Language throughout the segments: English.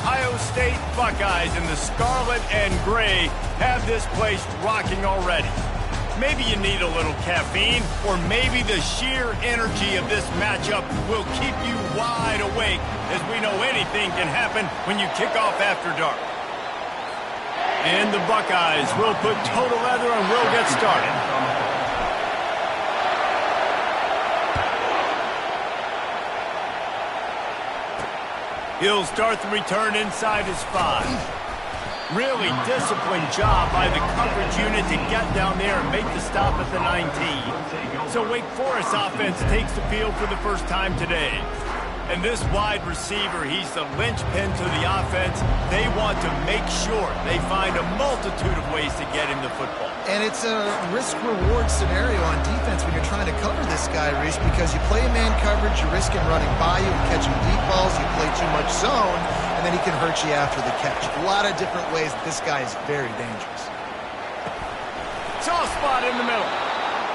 Ohio State Buckeyes in the scarlet and gray have this place rocking already. Maybe you need a little caffeine, or maybe the sheer energy of this matchup will keep you wide awake, as we know anything can happen when you kick off after dark. And the Buckeyes will put total leather and will get started. He'll start the return inside his 5. Really disciplined job by the coverage unit to get down there and make the stop at the 19. So Wake Forest offense takes the field for the first time today. And this wide receiver, he's the linchpin to the offense. They want to make sure they find a multitude of ways to get him the football. And it's a risk-reward scenario on defense when you're trying to cover this guy, Reese, because you play man coverage, you risk him running by you and catching deep balls. You play too much zone, and then he can hurt you after the catch. A lot of different ways that this guy is very dangerous. Soft spot in the middle.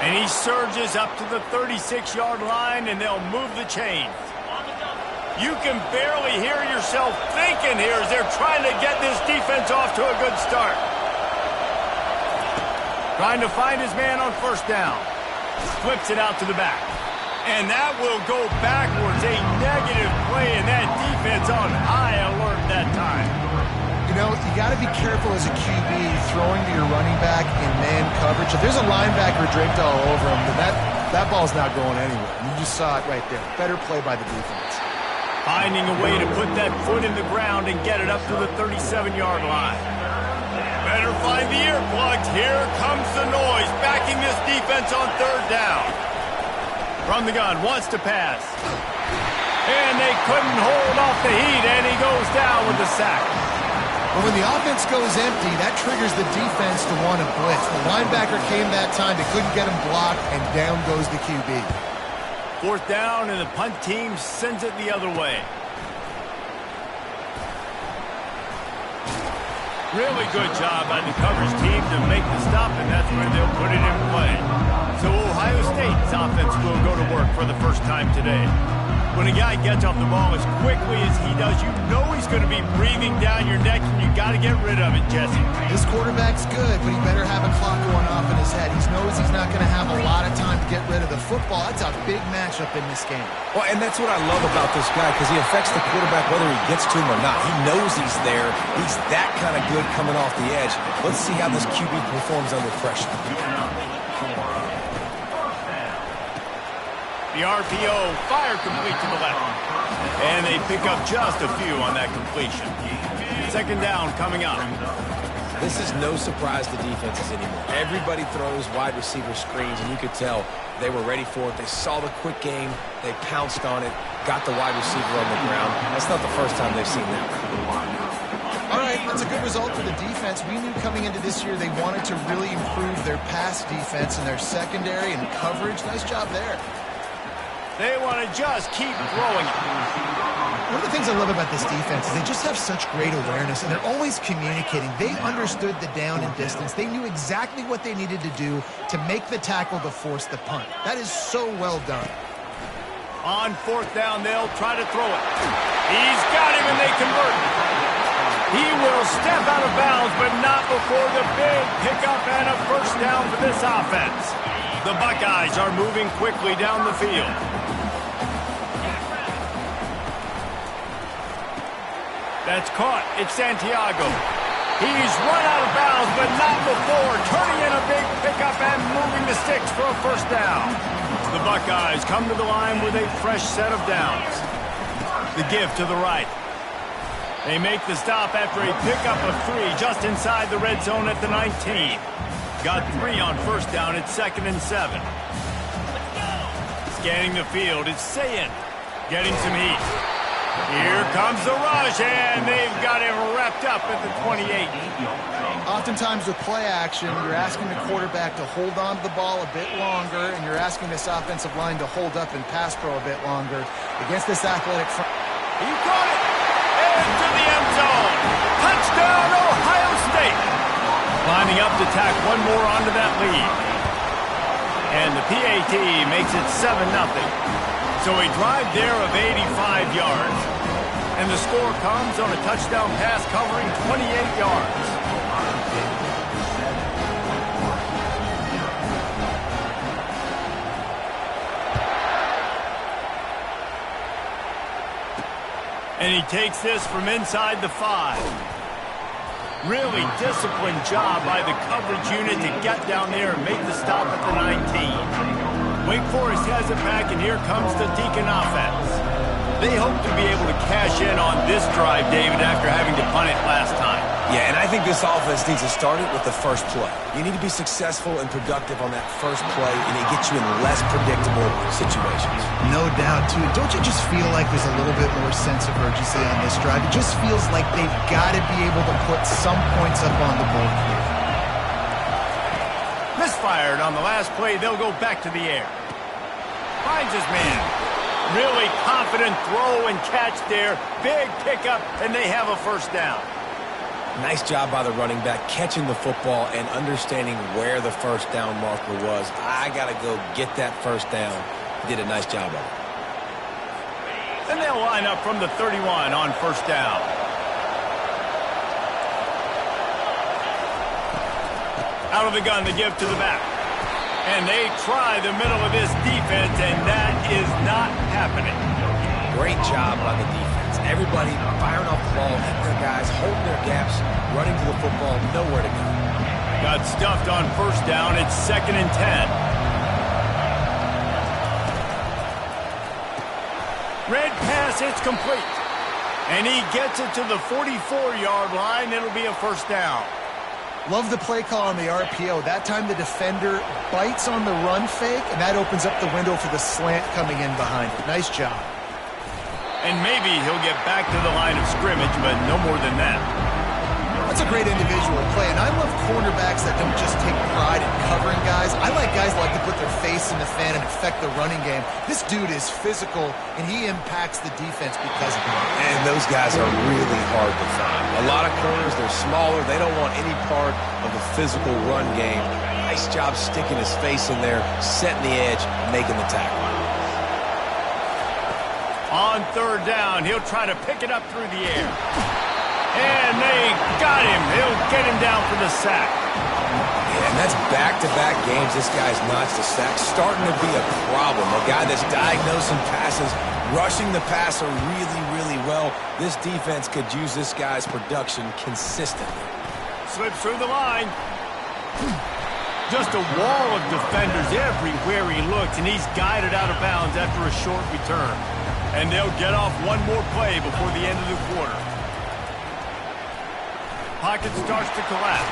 And he surges up to the 36-yard line, and they'll move the chains. You can barely hear yourself thinking here as they're trying to get this defense off to a good start. Trying to find his man on first down. Flips it out to the back. And that will go backwards. A negative play, and that defense on high alert that time. You know, you got to be careful as a QB throwing to your running back in man coverage. If there's a linebacker draped all over him, then that ball's not going anywhere. You just saw it right there. Better play by the defense. Finding a way to put that foot in the ground and get it up to the 37-yard line. Better find the earplugs. Here comes the noise, backing this defense on third down. From the gun, wants to pass. And they couldn't hold off the heat, and he goes down with the sack. But when the offense goes empty, that triggers the defense to want to blitz. The linebacker came that time. They couldn't get him blocked, and down goes the QB. Fourth down, and the punt team sends it the other way. Really good job by the coverage team to make the stop, and that's where they'll put it in play. So Ohio State's offense will go to work for the first time today. When a guy gets off the ball as quickly as he does, you know he's going to be breathing down your neck, and you got to get rid of it, Jesse. This quarterback's good, but he better have a clock going off in his head. He knows he's not going to have a lot of time to get rid of the football. That's a big matchup in this game. Well, and that's what I love about this guy, because he affects the quarterback whether he gets to him or not. He knows he's there. He's that kind of good coming off the edge. Let's see how this QB performs under pressure. The RPO, fire complete to the left. And they pick up just a few on that completion. Second down coming up. This is no surprise to defenses anymore. Everybody throws wide receiver screens, and you could tell they were ready for it. They saw the quick game. They pounced on it, got the wide receiver on the ground. That's not the first time they've seen that. All right, that's a good result for the defense. We knew coming into this year they wanted to really improve their pass defense and their secondary and coverage. Nice job there. They want to just keep throwing it. One of the things I love about this defense is they just have such great awareness, and they're always communicating. They understood the down and distance. They knew exactly what they needed to do to make the tackle to force the punt. That is so well done. On fourth down, they'll try to throw it. He's got him, and they convert. He will step out of bounds, but not before the big pickup and a first down for this offense. The Buckeyes are moving quickly down the field. That's caught. It's Santiago. He's run out of bounds, but not before turning in a big pickup and moving the sticks for a first down. The Buckeyes come to the line with a fresh set of downs. The give to the right. They make the stop after a pickup of 3 just inside the red zone at the 19. Got 3 on first down at 2nd and 7. Scanning the field, it's Sayin getting some heat. Here comes the rush, and they've got him wrapped up at the 28. Oftentimes with play action, you're asking the quarterback to hold on to the ball a bit longer, and you're asking this offensive line to hold up and pass pro a bit longer. Against this athletic front. He caught it! Into the end zone! Touchdown, Ohio State! Lining up to tack one more onto that lead. And the PAT makes it 7-0. So a drive there of 85 yards. And the score comes on a touchdown pass covering 28 yards. And he takes this from inside the 5. Really disciplined job by the coverage unit to get down there and make the stop at the 19. Wake Forest has it back, and here comes the Deacon offense. They hope to be able to cash in on this drive, David, after having to punt it last time. Yeah, and I think this offense needs to start it with the first play. You need to be successful and productive on that first play, and it gets you in less predictable situations. No doubt, too. Don't you just feel like there's a little bit more sense of urgency on this drive? It just feels like they've got to be able to put some points up on the board here. Misfired on the last play. They'll go back to the air. Finds his man. Really confident throw and catch there. Big pickup, and they have a first down. Nice job by the running back catching the football and understanding where the first down marker was. I got to go get that first down. He did a nice job of it. And they'll line up from the 31 on first down. Out of the gun, the give to the back. And they try the middle of this defense, and that is not happening. Great job by the defense. Everybody firing off the ball, hitting their guys, holding their gaps, running to the football, nowhere to go. Got stuffed on first down. It's 2nd and 10. Red pass, it's complete. And he gets it to the 44-yard line. It'll be a first down. Love the play call on the RPO. That time the defender bites on the run fake, and that opens up the window for the slant coming in behind it. Nice job. And maybe he'll get back to the line of scrimmage, but no more than that. That's a great individual play, and I love cornerbacks that don't just take pride in covering guys. I like guys that like to put their face in the fan and affect the running game. This dude is physical, and he impacts the defense because of it. And those guys are really hard to find. A lot of corners, they're smaller. They don't want any part of the physical run game. Nice job sticking his face in there, setting the edge, making the tackle. On third down, he'll try to pick it up through the air. And they got him. He'll get him down for the sack. Yeah, and that's back-to-back games this guy's notched a sack. Starting to be a problem. A guy that's diagnosing passes, rushing the passer really, really well. This defense could use this guy's production consistently. Slips through the line. Just a wall of defenders everywhere he looks, and he's guided out of bounds after a short return. And they'll get off one more play before the end of the quarter. Pocket starts to collapse.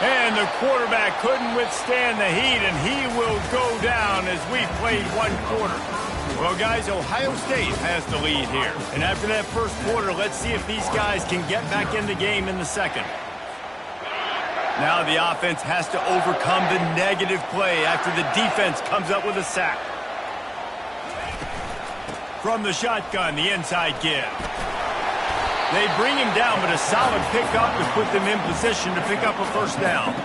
And the quarterback couldn't withstand the heat, and he will go down as we've played one quarter. Well, guys, Ohio State has the lead here. And after that first quarter, let's see if these guys can get back in the game in the second. Now the offense has to overcome the negative play after the defense comes up with a sack. From the shotgun, the inside give. They bring him down, but a solid pickup to put them in position to pick up a first down.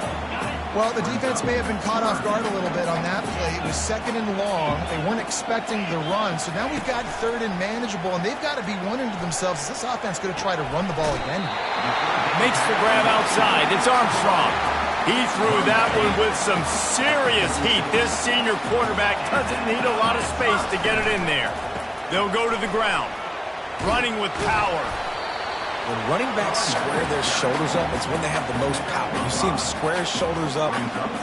Well, the defense may have been caught off guard a little bit on that play. It was 2nd and long. They weren't expecting the run. So now we've got 3rd and manageable, and they've got to be wondering to themselves, is this offense going to try to run the ball again? Makes the grab outside. It's Armstrong. He threw that one with some serious heat. This senior quarterback doesn't need a lot of space to get it in there. They'll go to the ground. Running with power. When running backs square their shoulders up, it's when they have the most power. You see him square his shoulders up,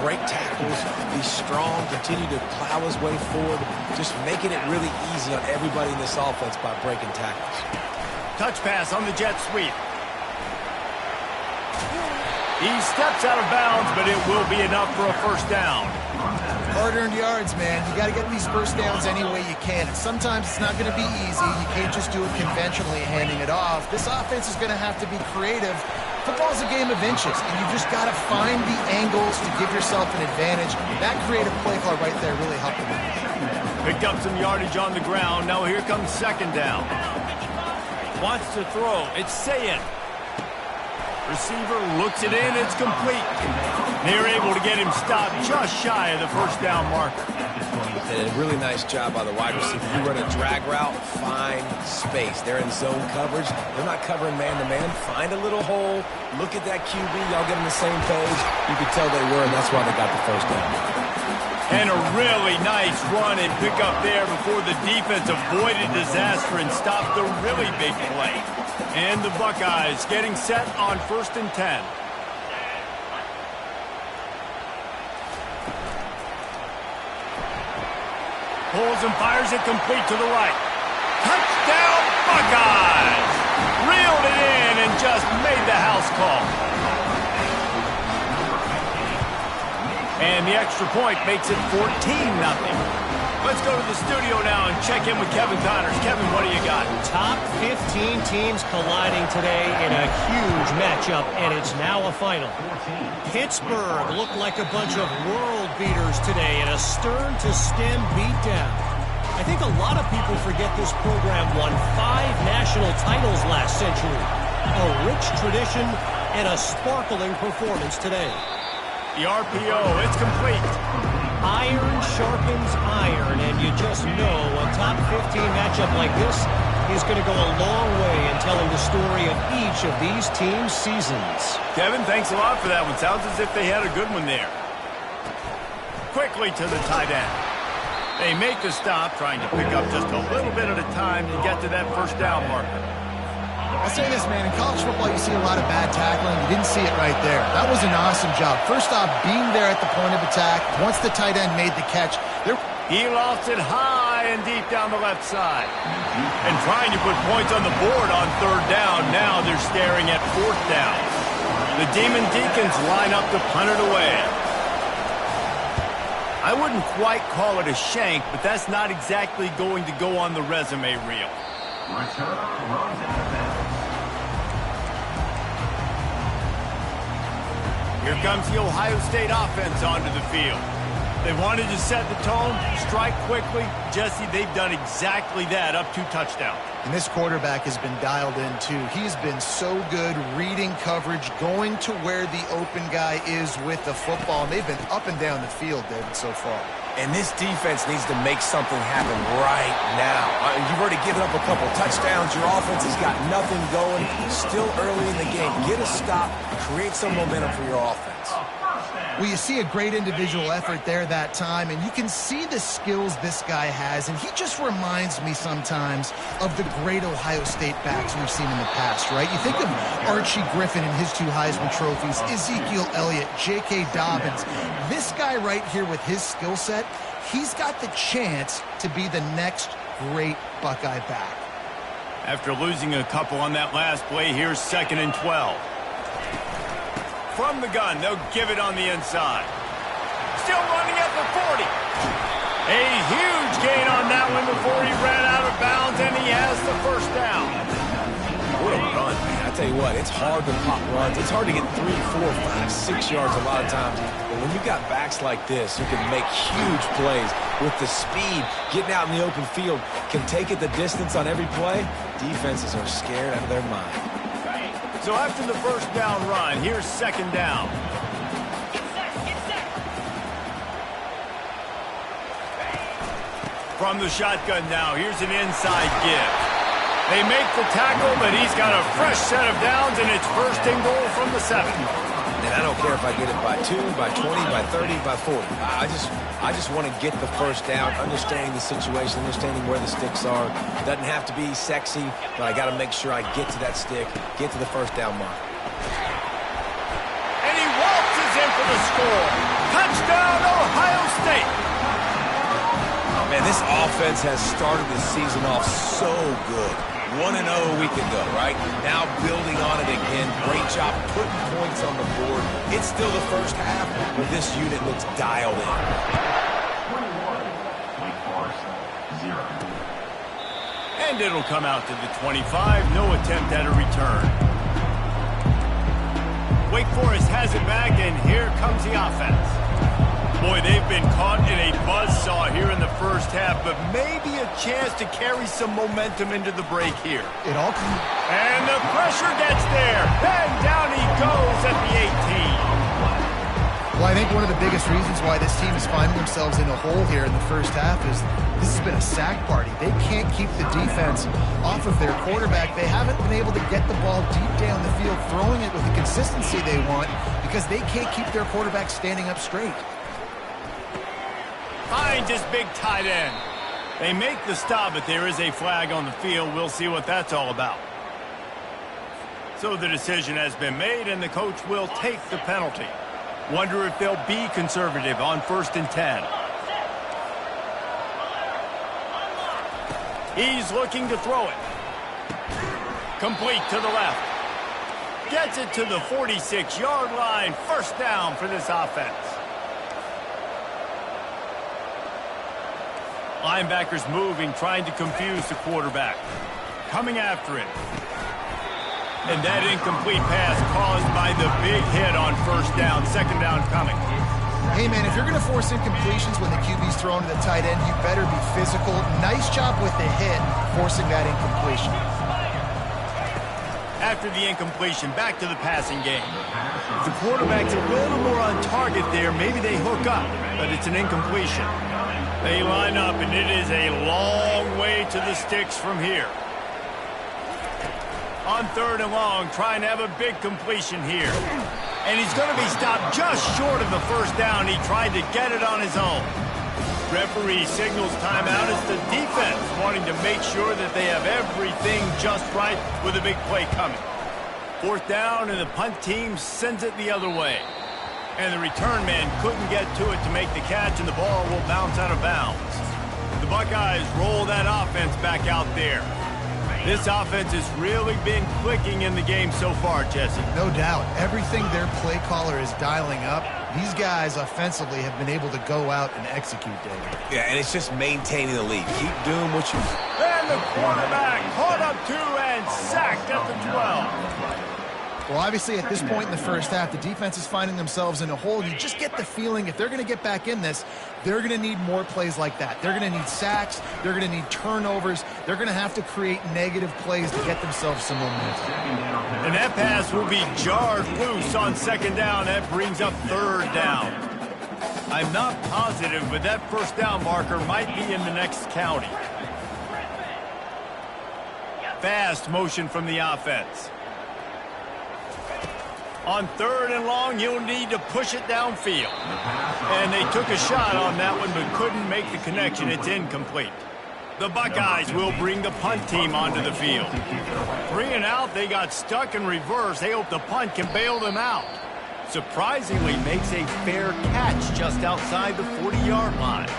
break tackles, be strong, continue to plow his way forward, just making it really easy on everybody in this offense by breaking tackles. Touch pass on the jet sweep. He steps out of bounds, but it will be enough for a first down. Hard-earned yards, man. You got to get these first downs any way you can. And sometimes it's not going to be easy. You can't just do it conventionally, handing it off. This offense is going to have to be creative. Football's a game of inches, and you just got to find the angles to give yourself an advantage. That creative play call right there really helped them. Picked up some yardage on the ground. Now here comes second down. Wants to throw. It's Sayin. Receiver looks it in. It's complete. They're able to get him stopped just shy of the first down marker. And a really nice job by the wide receiver. You run a drag route, find space. They're in zone coverage. They're not covering man-to-man. Find a little hole. Look at that QB. Y'all get on the same page. You could tell they were, and that's why they got the first down. And a really nice run and pick up there before the defense avoided disaster and stopped the really big play. And the Buckeyes getting set on 1st and 10. Pulls and fires it complete to the right. Touchdown, Buckeyes! Reeled it in and just made the house call. And the extra point makes it 14-0. Let's go to the studio now and check in with Kevin Connors. Kevin, what do you got? Top 15 teams colliding today in a huge matchup, and it's now a final. Pittsburgh looked like a bunch of world beaters today in a stern-to-stem beatdown. I think a lot of people forget this program won 5 national titles last century. A rich tradition and a sparkling performance today. The RPO, it's complete. Iron sharpens iron, and you just know a top 15 matchup like this is going to go a long way in telling the story of each of these teams' seasons. Kevin, thanks a lot for that one. Sounds as if they had a good one there. Quickly to the tight end. They make the stop, trying to pick up just a little bit at a time to get to that first down marker. I'll say this, man. In college football, you see a lot of bad tackling. You didn't see it right there. That was an awesome job. First off, being there at the point of attack. Once the tight end made the catch, he lost it high and deep down the left side. And trying to put points on the board on 3rd down. Now they're staring at 4th down. The Demon Deacons line up to punt it away. I wouldn't quite call it a shank, but that's not exactly going to go on the resume reel. Here comes the Ohio State offense onto the field. They wanted to set the tone, strike quickly. Jesse, they've done exactly that, up 2 touchdowns. And this quarterback has been dialed in, too. He's been so good reading coverage, going to where the open guy is with the football. And they've been up and down the field, David, so far. And this defense needs to make something happen right now. You've already given up a couple touchdowns. Your offense has got nothing going. Still early in the game. Get a stop. Create some momentum for your offense. Well, you see a great individual effort there that time, and you can see the skills this guy has, and he just reminds me sometimes of the great Ohio State backs we've seen in the past, right? You think of Archie Griffin and his 2 Heisman trophies, Ezekiel Elliott, J.K. Dobbins. This guy right here with his skill set, he's got the chance to be the next great Buckeye back. After losing a couple on that last play, here's 2nd and 12. From the gun, they'll give it on the inside. Still running at the 40. A huge gain on that one before he ran out of bounds, and he has the first down. What a run, man. I tell you what, it's hard to pop runs. It's hard to get 3, 4, 5, 6 yards a lot of times. But when you got backs like this, you can make huge plays with the speed. Getting out in the open field can take it the distance on every play. Defenses are scared out of their mind. So after the first down run, here's 2nd down. From the shotgun now, here's an inside give. They make the tackle, but he's got a fresh set of downs, and it's 1st and goal from the 7. And I don't care if I get it by 2, by 20, by 30, by 40. I just want to get the first down, understanding the situation, understanding where the sticks are. Doesn't have to be sexy, but I got to make sure I get to that stick, get to the first down mark. And he waltzes in for the score. Touchdown, Ohio State. Man, this offense has started the season off so good. 1-0 a week ago, right? Now building on it again. Great job putting points on the board. It's still the first half, but this unit looks dialed in. 21, Wake Forest, 0. And it'll come out to the 25. No attempt at a return. Wake Forest has it back, and here comes the offense. Boy, they've been caught in a buzzsaw here in the first half, but maybe a chance to carry some momentum into the break here. And the pressure gets there. And down he goes at the 18. Well, I think one of the biggest reasons why this team is finding themselves in a hole here in the first half is this has been a sack party. They can't keep the defense off of their quarterback. They haven't been able to get the ball deep down the field, throwing it with the consistency they want because they can't keep their quarterback standing up straight. Finds his big tight end. They make the stop, but there is a flag on the field. We'll see what that's all about. So the decision has been made, and the coach will take the penalty. Wonder if they'll be conservative on 1st and 10. He's looking to throw it. Complete to the left. Gets it to the 46-yard line. 1st down for this offense. Linebackers moving, trying to confuse the quarterback. Coming after it. And that incomplete pass caused by the big hit on 1st down. 2nd down coming. Hey, man, if you're going to force incompletions when the QB's thrown to the tight end, you better be physical. Nice job with the hit, forcing that incompletion. After the incompletion, back to the passing game. If the quarterback's a little more on target there, maybe they hook up, but it's an incompletion. They line up, and it is a long way to the sticks from here. On 3rd and long, trying to have a big completion here. And he's going to be stopped just short of the 1st down. He tried to get it on his own. Referee signals timeout as the defense wanting to make sure that they have everything just right with a big play coming. 4th down, and the punt team sends it the other way. And the return man couldn't get to it to make the catch, and the ball will bounce out of bounds. The Buckeyes roll that offense back out there. This offense has really been clicking in the game so far, Jesse. No doubt. Everything their play caller is dialing up, these guys offensively have been able to go out and execute, David. Yeah, and it's just maintaining the lead. Keep doing what you... And the quarterback caught up to and sacked at the 12. Well, obviously, at this point in the first half, the defense is finding themselves in a hole. You just get the feeling if they're going to get back in this, they're going to need more plays like that. They're going to need sacks. They're going to need turnovers. They're going to have to create negative plays to get themselves some momentum. And that pass will be jarred loose on 2nd down. That brings up 3rd down. I'm not positive, but that 1st down marker might be in the next county. Fast motion from the offense. On 3rd and long, you'll need to push it downfield. And they took a shot on that one, but couldn't make the connection. It's incomplete. The Buckeyes will bring the punt team onto the field. 3 and out, they got stuck in reverse. They hope the punt can bail them out. Surprisingly, makes a fair catch just outside the 40-yard line.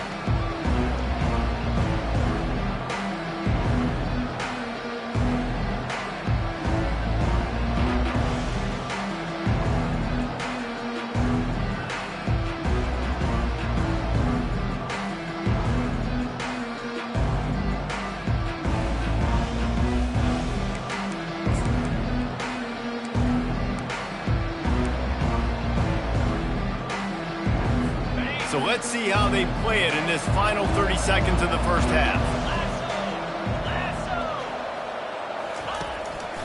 So let's see how they play it in this final 30 seconds of the first half.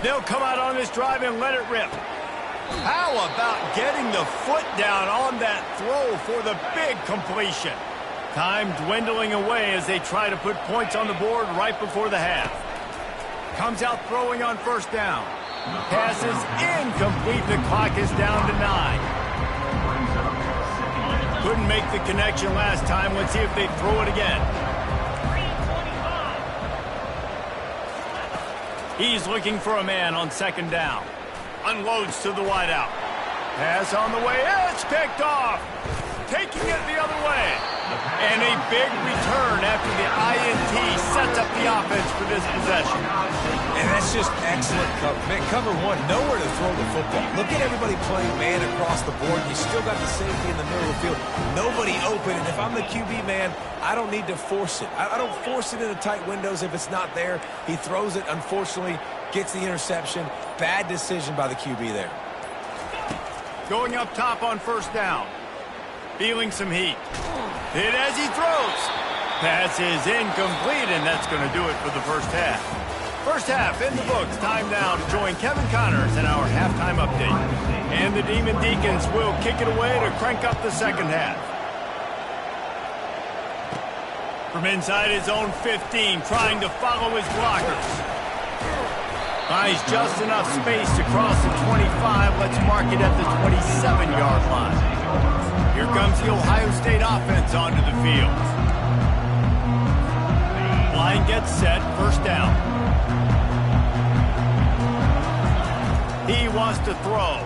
They'll come out on this drive and let it rip. How about getting the foot down on that throw for the big completion? Time dwindling away as they try to put points on the board right before the half. Comes out throwing on 1st down. Pass is incomplete. The clock is down to 9. Couldn't make the connection last time. Let's see if they throw it again. He's looking for a man on 2nd down. Unloads to the wideout. Pass on the way. It's picked off. Taking it the other way. And a big return after the INT sets up the offense for this possession. And that's just excellent cover. Man, cover 1, nowhere to throw the football. Look at everybody playing man across the board. You still got the safety in the middle of the field. Nobody open. And if I'm the QB, man, I don't need to force it. I don't force it into tight windows if it's not there. He throws it, unfortunately, gets the interception. Bad decision by the QB there. Going up top on 1st down. Feeling some heat. Hit as he throws. Pass is incomplete, and that's going to do it for the first half. First half in the books. Time now to join Kevin Connors in our halftime update. And the Demon Deacons will kick it away to crank up the second half. From inside his own 15, trying to follow his blockers. Finds just enough space to cross the 25. Let's mark it at the 27-yard line. Here comes the Ohio State offense onto the field. Line gets set, first down. He wants to throw.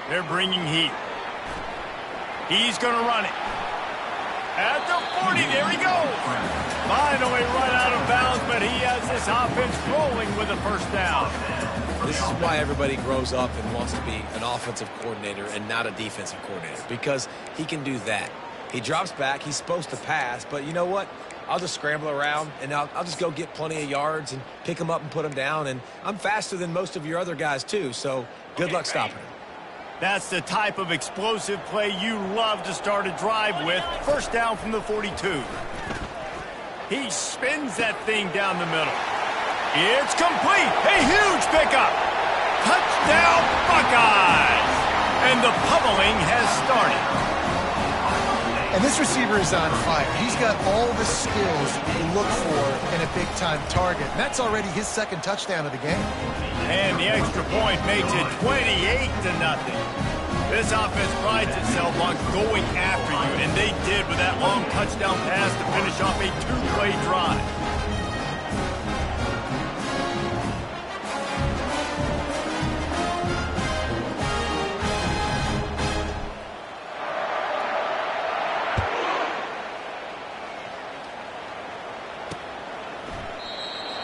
They're bringing heat. He's going to run it. At the 40, there he goes. Finally run out of bounds, but he has this offense rolling with a first down. This is why everybody grows up and wants to be an offensive coordinator and not a defensive coordinator, because he can do that. He drops back, he's supposed to pass, but you know what? I'll just scramble around, and I'll just go get plenty of yards and pick them up and put them down, and I'm faster than most of your other guys too, so good luck stopping him. That's the type of explosive play you love to start a drive with. First down from the 42. He spins that thing down the middle. It's complete. A huge pickup. Touchdown, Buckeyes. And the pummeling has started. And this receiver is on fire. He's got all the skills you look for in a big-time target. And that's already his second touchdown of the game. And the extra point makes it 28-0. This offense prides itself on going after you, and they did with that long touchdown pass to finish off a two-play drive.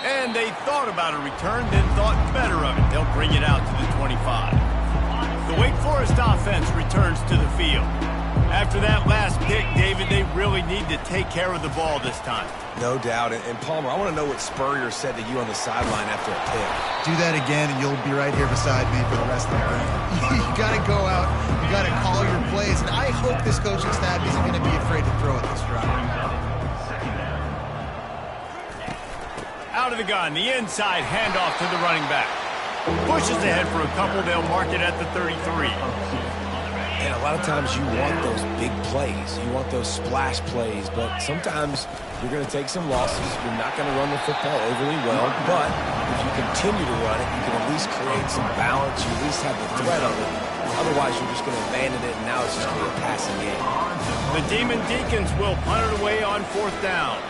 And they thought about a return, then thought better of it. They'll bring it out to the 25. The Wake Forest offense returns to the field. After that last pick, David, they really need to take care of the ball this time. No doubt. And Palmer, I want to know what Spurrier said to you on the sideline after a pick. Do that again, and you'll be right here beside me for the rest of the game. You got to go out. You got to call your plays. And I hope this coaching staff isn't going to be afraid to throw at this drive. Out of the gun, the inside handoff to the running back. Pushes ahead for a couple, they'll mark it at the 33. And a lot of times you want those big plays. You want those splash plays, but sometimes you're going to take some losses. You're not going to run the football overly well, but if you continue to run it, you can at least create some balance. You at least have the threat of it. Otherwise, you're just going to abandon it, and now it's just going to be a passing game. The Demon Deacons will punt it away on fourth down.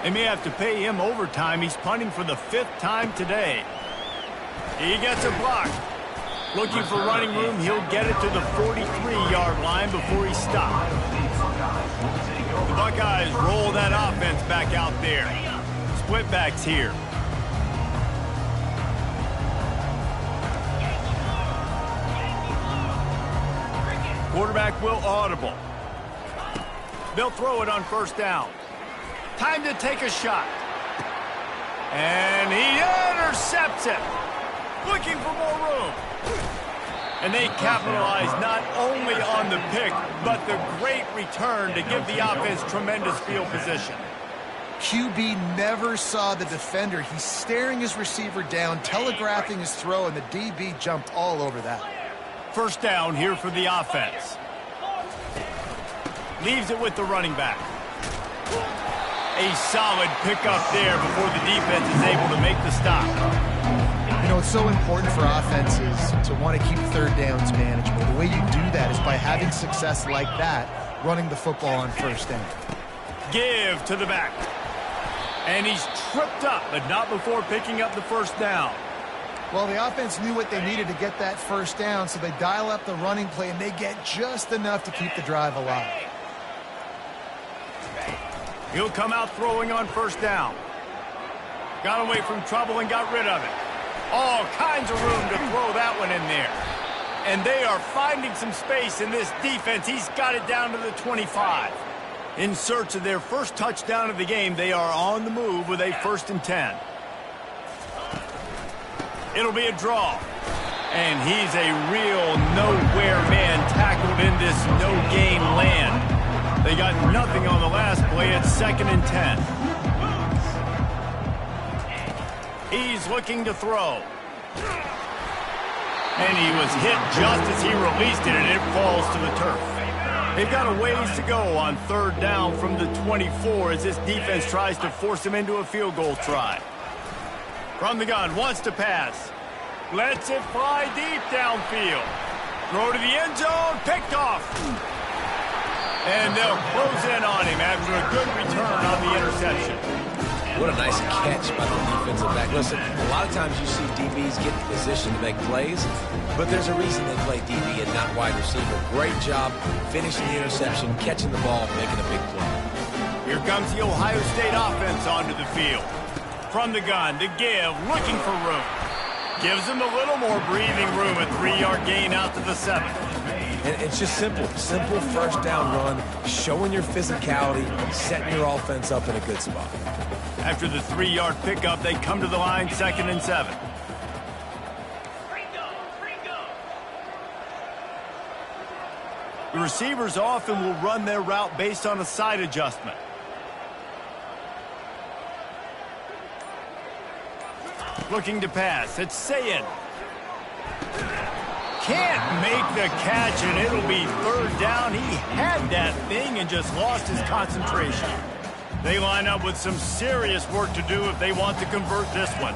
They may have to pay him overtime. He's punting for the 5th time today. He gets a block. Looking for running room, he'll get it to the 43-yard line before he stops. The Buckeyes roll that offense back out there. Split backs here. Quarterback will audible. They'll throw it on first down. Time to take a shot. And he intercepts it. Looking for more room. And they capitalize not only on the pick, but the great return to give the offense tremendous field position. QB never saw the defender. He's staring his receiver down, telegraphing his throw, and the DB jumped all over that. First down here for the offense. Leaves it with the running back. A solid pickup there before the defense is able to make the stop. You know, it's so important for offenses to want to keep third downs manageable. The way you do that is by having success like that, running the football on first down. Give to the back. And he's tripped up, but not before picking up the first down. Well, the offense knew what they needed to get that first down, so they dial up the running play, and they get just enough to keep the drive alive. He'll come out throwing on first down. Got away from trouble and got rid of it. All kinds of room to throw that one in there. And they are finding some space in this defense. He's got it down to the 25. In search of their first touchdown of the game, they are on the move with a 1st and 10. It'll be a draw. And he's a real nowhere man tackled in this no-gain land. They got nothing on the last play. It's 2nd and 10. He's looking to throw. And he was hit just as he released it, and it falls to the turf. They've got a ways to go on 3rd down from the 24 as this defense tries to force him into a field goal try. From the gun, wants to pass. Lets it fly deep downfield. Throw to the end zone, picked off. And they'll close in on him after a good return on the interception. What a nice catch by the defensive back. Listen, a lot of times you see DBs get in position to make plays, but there's a reason they play DB and not wide receiver. Great job finishing the interception, catching the ball, making a big play. Here comes the Ohio State offense onto the field. From the gun, to give, looking for room. Gives them a little more breathing room, a 3-yard gain out to the 7. And it's just simple 1st down run, showing your physicality, setting your offense up in a good spot. After the 3-yard pickup, they come to the line, 2nd and 7. The receivers often will run their route based on a side adjustment. Looking to pass. It's Sayin. Can't make the catch, and it'll be 3rd down. He had that thing and just lost his concentration. They line up with some serious work to do if they want to convert this one.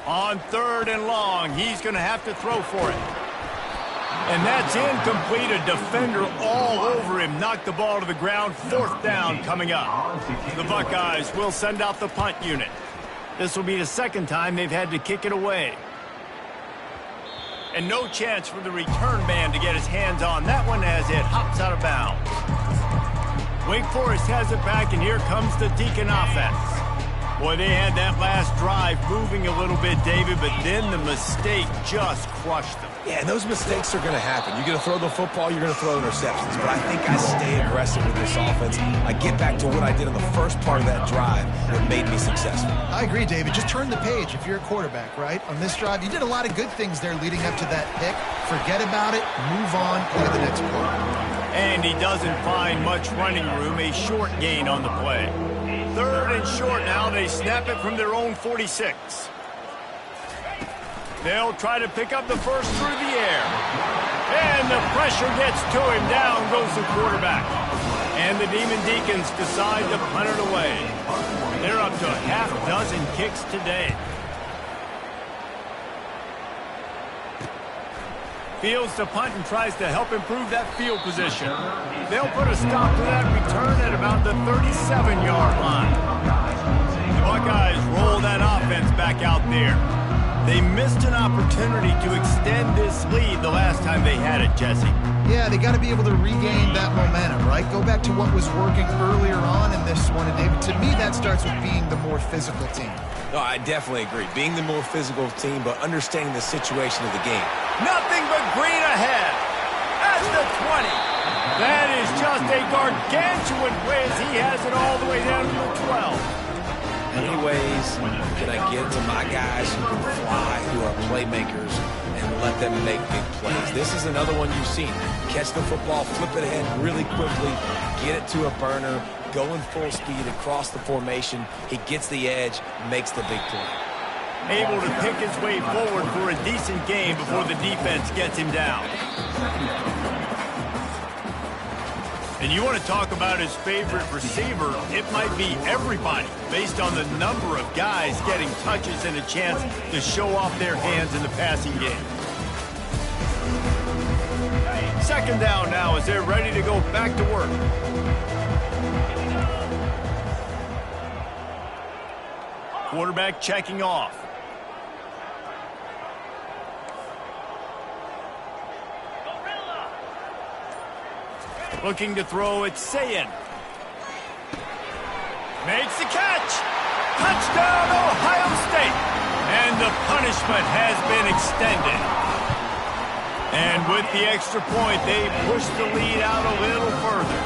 On 3rd and long, he's going to have to throw for it. And that's incomplete. A defender all over him. Knocked the ball to the ground. 4th down coming up. The Buckeyes will send out the punt unit. This will be the 2nd time they've had to kick it away. And no chance for the return man to get his hands on that one as it hops out of bounds. Wake Forest has it back, and here comes the Deacon offense. Boy, they had that last drive moving a little bit, David, but then the mistake just crushed them. Yeah, and those mistakes are going to happen. You're going to throw the football, you're going to throw interceptions. But I think I stay aggressive with this offense. I get back to what I did in the first part of that drive that made me successful. I agree, David. Just turn the page if you're a quarterback, right? On this drive, you did a lot of good things there leading up to that pick. Forget about it, move on, play the next play. And he doesn't find much running room, a short gain on the play. 3rd and short now. They snap it from their own 46. They'll try to pick up the first through the air. And the pressure gets to him. Down goes the quarterback. And the Demon Deacons decide to punt it away. They're up to a 6 kicks today. Fields to punt and tries to help improve that field position. They'll put a stop to that return at about the 37-yard line. The Buckeyes roll that offense back out there. They missed an opportunity to extend this lead the last time they had it, Jesse. Yeah, they got to be able to regain that momentum, right? Go back to what was working earlier on in this one. And David, to me, that starts with being the more physical team. No, I definitely agree. Being the more physical team, but understanding the situation of the game. Nothing but green ahead. That's the 20. That is just a gargantuan play as he has it all the way down to the 12. How many ways can I get to my guys who can fly, who are playmakers, and let them make big plays? This is another one you've seen. Catch the football, flip it ahead really quickly, get it to a burner, go in full speed across the formation. He gets the edge, makes the big play. Able to pick his way forward for a decent game before the defense gets him down. And you want to talk about his favorite receiver, it might be everybody, based on the number of guys getting touches and a chance to show off their hands in the passing game. 2nd down now as they're ready to go back to work. Quarterback checking off. Looking to throw, it's Sayin. Makes the catch. Touchdown, Ohio State. And the punishment has been extended. And with the extra point, they push the lead out a little further.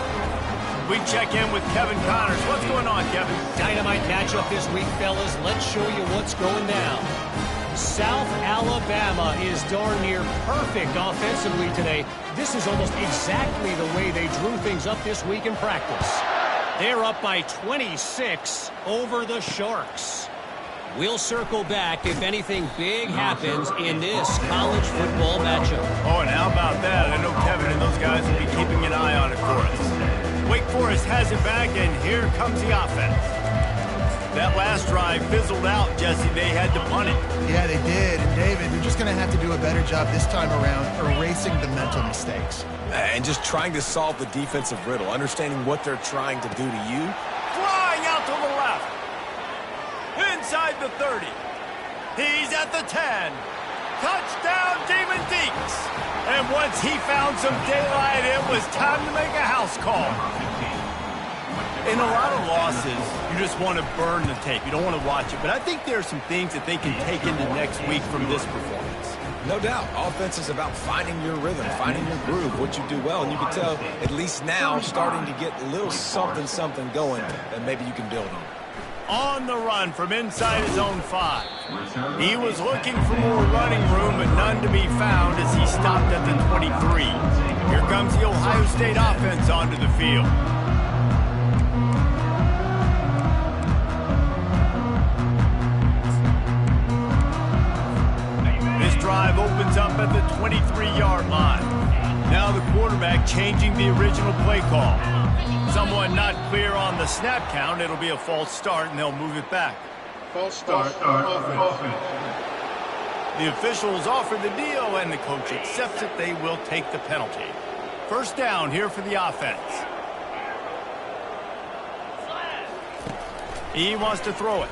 We check in with Kevin Connors. What's going on, Kevin? Dynamite matchup this week, fellas. Let's show you what's going down. South Alabama is darn near perfect offensively today. This is almost exactly the way they drew things up this week in practice. They're up by 26 over the Sharks. We'll circle back if anything big happens in this college football matchup. Oh, and how about that? I know Kevin and those guys will be keeping an eye on it for us. Wake Forest has it back, and here comes the offense. That last drive fizzled out, Jesse. They had to punt it. Yeah, they did. And, David, they're just going to have to do a better job this time around erasing the mental mistakes. And just trying to solve the defensive riddle, understanding what they're trying to do to you. Flying out to the left. Inside the 30. He's at the 10. Touchdown, Demon Deeks. And once he found some daylight, it was time to make a house call. In a lot of losses, you just want to burn the tape. You don't want to watch it. But I think there are some things that they can take into next week from this performance. No doubt. Offense is about finding your rhythm, finding your groove, what you do well. And you can tell, at least now, starting to get a little something going that maybe you can build on. On the run from inside his own 5. He was looking for more running room, but none to be found as he stopped at the 23. Here comes the Ohio State offense onto the field. This drive opens up at the 23-yard line. Now the quarterback changing the original play call. Someone not clear on the snap count. It'll be a false start, and they'll move it back. False start. Offense. The officials offer the deal, and the coach accepts it. They will take the penalty. First down here for the offense. He wants to throw it.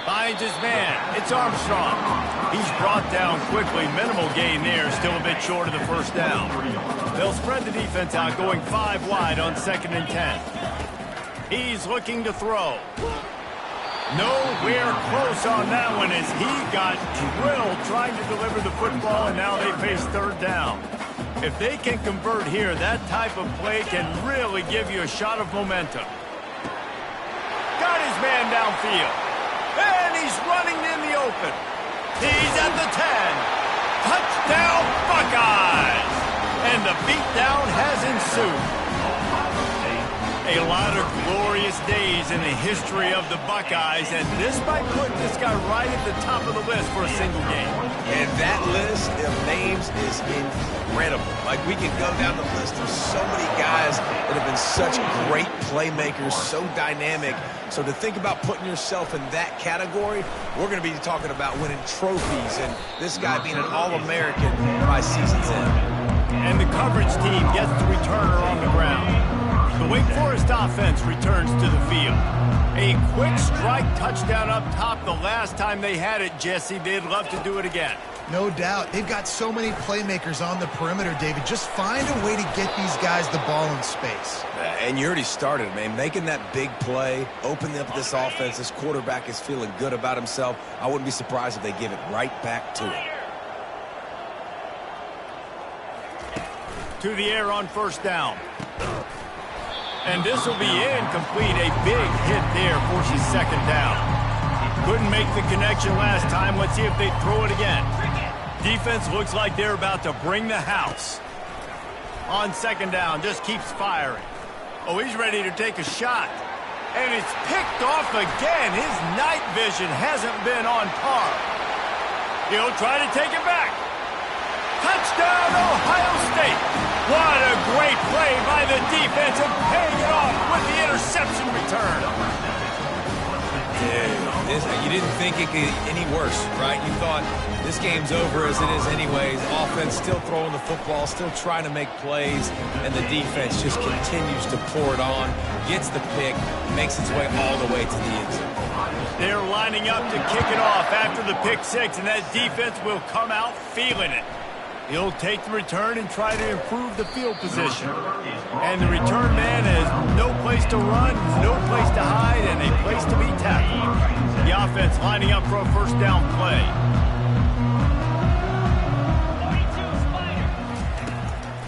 Finds his man. It's Armstrong. He's brought down quickly. Minimal gain there. Still a bit short of the first down. They'll spread the defense out, going 5 wide on 2nd and 10. He's looking to throw. Nowhere close on that one as he got drilled trying to deliver the football, and now they face 3rd down. If they can convert here, that type of play can really give you a shot of momentum. Got his man downfield. And he's running in the open. He's at the 10. Touchdown, Buckeyes! And the beatdown has ensued. A lot of glorious days in the history of the Buckeyes, and this might put this guy right at the top of the list for a single game. And that list of names is incredible. Like, we could go down the list of so many guys that have been such great playmakers, so dynamic. So to think about putting yourself in that category, we're going to be talking about winning trophies and this guy being an All-American by season's end. And the coverage team gets the returner on the ground. The Wake Forest offense returns to the field. A quick strike touchdown up top the last time they had it, Jesse. They'd love to do it again. No doubt. They've got so many playmakers on the perimeter, David. Just find a way to get these guys the ball in space. And you already started, man. Making that big play, opening up this offense. This quarterback is feeling good about himself. I wouldn't be surprised if they give it right back to him. To the air on 1st down. And this will be incomplete. A big hit there forces 2nd down. Couldn't make the connection last time. Let's see if they throw it again. Defense looks like they're about to bring the house. On 2nd down, just keeps firing. Oh, he's ready to take a shot. And it's picked off again. His night vision hasn't been on par. He'll try to take it back. Touchdown, Ohio State. What a great play by the defense and paying it off with the interception return. Dude, you didn't think it could get any worse, right? You thought this game's over as it is anyways. Offense still throwing the football, still trying to make plays, and the defense just continues to pour it on, gets the pick, makes its way all the way to the end zone. They're lining up to kick it off after the pick 6, and that defense will come out feeling it. He'll take the return and try to improve the field position. And the return man has no place to run, no place to hide, and a place to be tackled. The offense lining up for a 1st down play.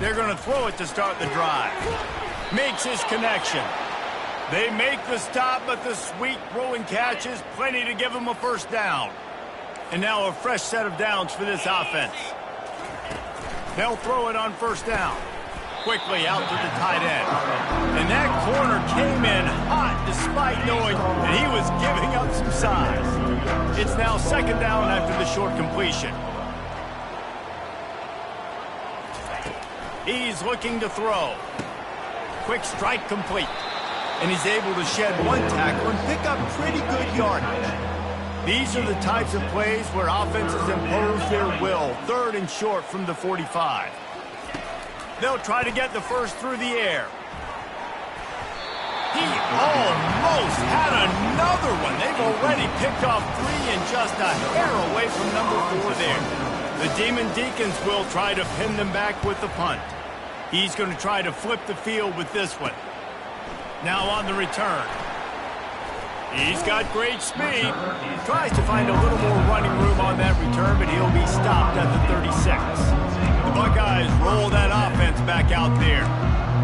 They're going to throw it to start the drive. Makes his connection. They make the stop, but the sweet rolling catch is plenty to give them a first down. And now a fresh set of downs for this offense. They'll throw it on first down. Quickly out to the tight end. And that corner came in hot despite knowing that he was giving up some size. It's now second down after the short completion. He's looking to throw. Quick strike complete. And he's able to shed one tackle and pick up pretty good yardage. These are the types of plays where offenses impose their will. Third and short from the 45. They'll try to get the first through the air. He almost had another one. They've already picked off 3 and just a hair away from number 4 there. The Demon Deacons will try to pin them back with the punt. He's going to try to flip the field with this one. Now on the return. He's got great speed. Tries to find a little more running room on that return, but he'll be stopped at the 36. The Buckeyes roll that offense back out there.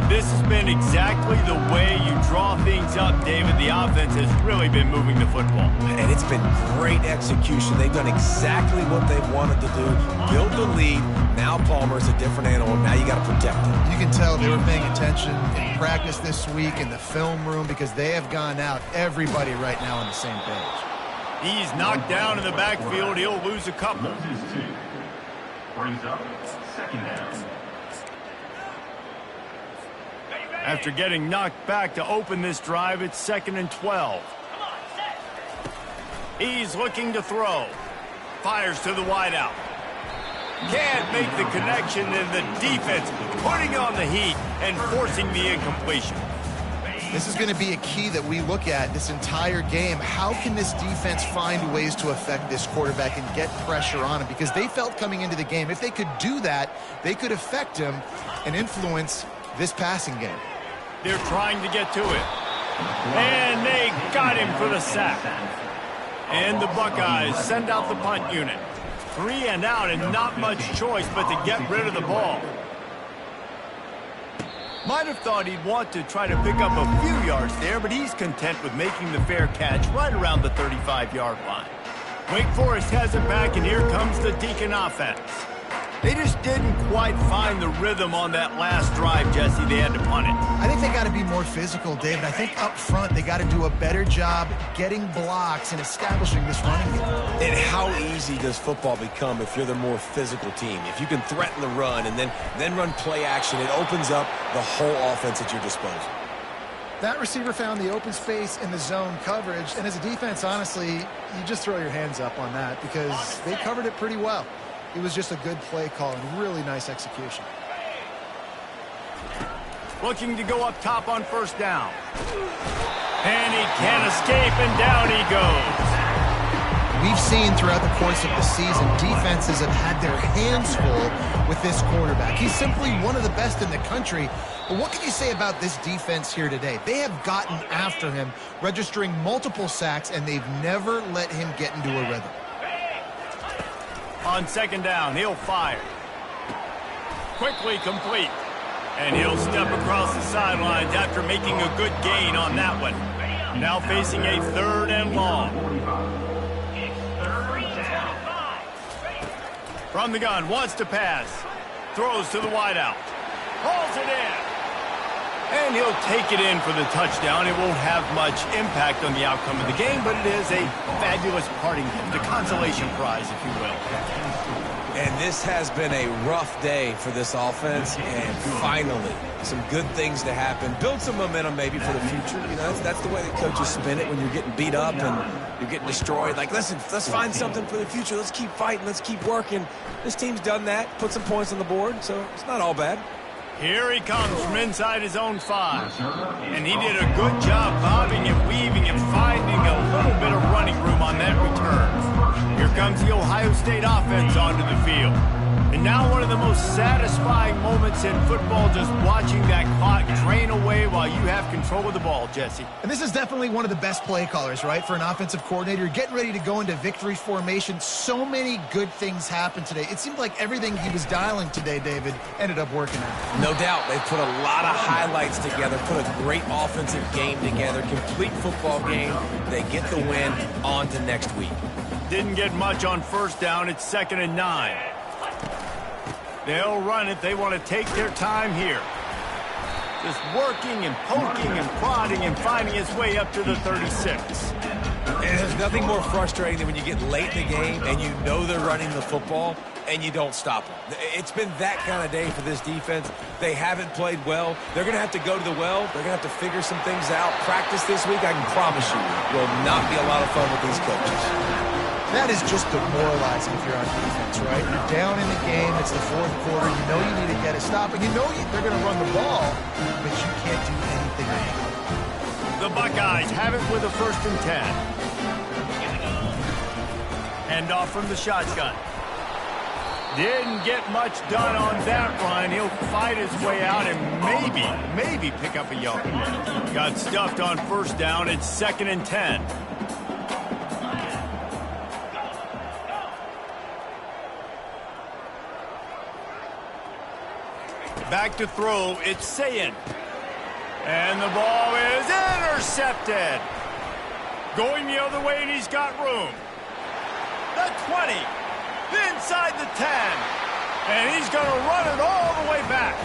This has been exactly the way you draw things up, David. The offense has really been moving the football. And it's been great execution. They've done exactly what they've wanted to do. Build the lead. Now Palmer's a different animal. Now you got to protect him. You can tell they were paying attention in practice this week in the film room because they have gone out, everybody right now on the same page. He's knocked down in the backfield. He'll lose a couple. Brings up second down. After getting knocked back to open this drive, it's 2nd and 12. He's looking to throw. Fires to the wideout. Can't make the connection, and the defense putting on the heat and forcing the incompletion. This is going to be a key that we look at this entire game. How can this defense find ways to affect this quarterback and get pressure on him? Because they felt coming into the game, if they could do that, they could affect him and influence this passing game. They're trying to get to it. And they got him for the sack. And the Buckeyes send out the punt unit. 3 and out and not much choice but to get rid of the ball. Might have thought he'd want to try to pick up a few yards there, but he's content with making the fair catch right around the 35-yard line. Wake Forest has it back, and here comes the Deacon offense. They just didn't quite find the rhythm on that last drive, Jesse. They had to punt it. I think they got to be more physical, David. I think up front they got to do a better job getting blocks and establishing this running game. And how easy does football become if you're the more physical team? If you can threaten the run and then run play action, it opens up the whole offense at your disposal. That receiver found the open space in the zone coverage, and as a defense, honestly, you just throw your hands up on that because they covered it pretty well. It was just a good play call and really nice execution. Looking to go up top on first down. And he can't escape, and down he goes. We've seen throughout the course of the season, defenses have had their hands full with this quarterback. He's simply one of the best in the country. But what can you say about this defense here today? They have gotten after him, registering multiple sacks, and they've never let him get into a rhythm. On second down, he'll fire. Quickly complete. And he'll step across the sidelines after making a good gain on that one. Now facing a 3rd and long. From the gun, wants to pass. Throws to the wideout. Hauls it in. And he'll take it in for the touchdown. It won't have much impact on the outcome of the game, but it is a fabulous parting gift, a consolation prize, if you will. And this has been a rough day for this offense, and finally, some good things to happen. Build some momentum maybe for the future. You know, that's the way that coaches spin it when you're getting beat up and you're getting destroyed. Like, listen, let's find something for the future. Let's keep fighting. Let's keep working. This team's done that, put some points on the board, so it's not all bad. Here he comes from inside his own 5. And he did a good job bobbing and weaving and finding a little bit of running room on that return. Here comes the Ohio State offense onto the field. And now one of the most satisfying moments in football, just watching that clock drain away while you have control of the ball, Jesse. And this is definitely one of the best play callers, right, for an offensive coordinator. You're getting ready to go into victory formation. So many good things happened today. It seemed like everything he was dialing today, David, ended up working out. No doubt. They put a lot of highlights together, put a great offensive game together, complete football game. They get the win. On to next week. Didn't get much on first down. It's 2nd and 9. They'll run it. They want to take their time here. Just working and poking and prodding and finding his way up to the 36. And there's nothing more frustrating than when you get late in the game and you know they're running the football and you don't stop them. It's been that kind of day for this defense. They haven't played well. They're going to have to go to the well. They're going to have to figure some things out. Practice this week, I can promise you, will not be a lot of fun with these coaches. That is just demoralizing if you're on defense, right? You're down in the game. It's the fourth quarter. You know you need to get a stop, and you know they're going to run the ball, but you can't do anything about it. The Buckeyes have it with a 1st and 10. Hand off from the shotgun. Didn't get much done on that run. He'll fight his way out and maybe pick up a yard. Got stuffed on first down. It's 2nd and 10. Back to throw. It's Sayin. And the ball is intercepted. Going the other way, and he's got room. The 20. Inside the 10. And he's going to run it all the way back.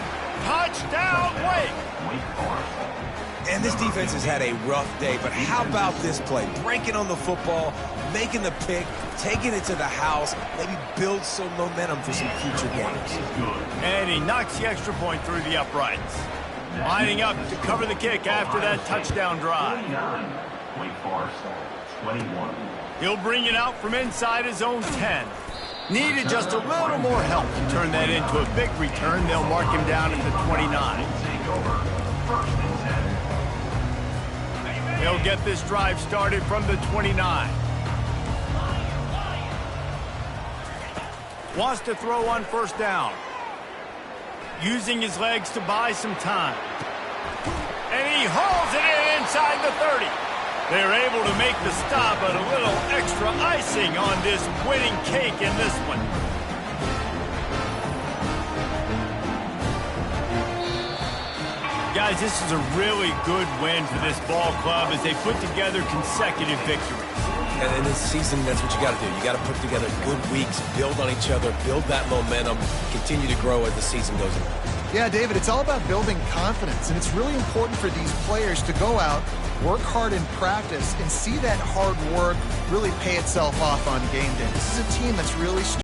Touchdown, Wake. And this defense has had a rough day, but how about this play? Breaking on the football, making the pick, taking it to the house, maybe build some momentum for some future games. And he knocks the extra point through the uprights. Lining up to cover the kick after that touchdown drive. 29. Wake Forest, 21. He'll bring it out from inside his own 10. Needed just a little more help to turn that into a big return. They'll mark him down at the 29. Take over. 1st and 10. He'll get this drive started from the 29. Wants to throw on first down. Using his legs to buy some time. And he hauls it in inside the 30. They're able to make the stop, but a little extra icing on this winning cake in this one. Guys, this is a really good win for this ball club as they put together consecutive victories. And in this season, that's what you got to do. You got to put together good weeks, build on each other, build that momentum, continue to grow as the season goes on. Yeah, David, it's all about building confidence, and it's really important for these players to go out, work hard in practice, and see that hard work really pay itself off on game day. This is a team that's really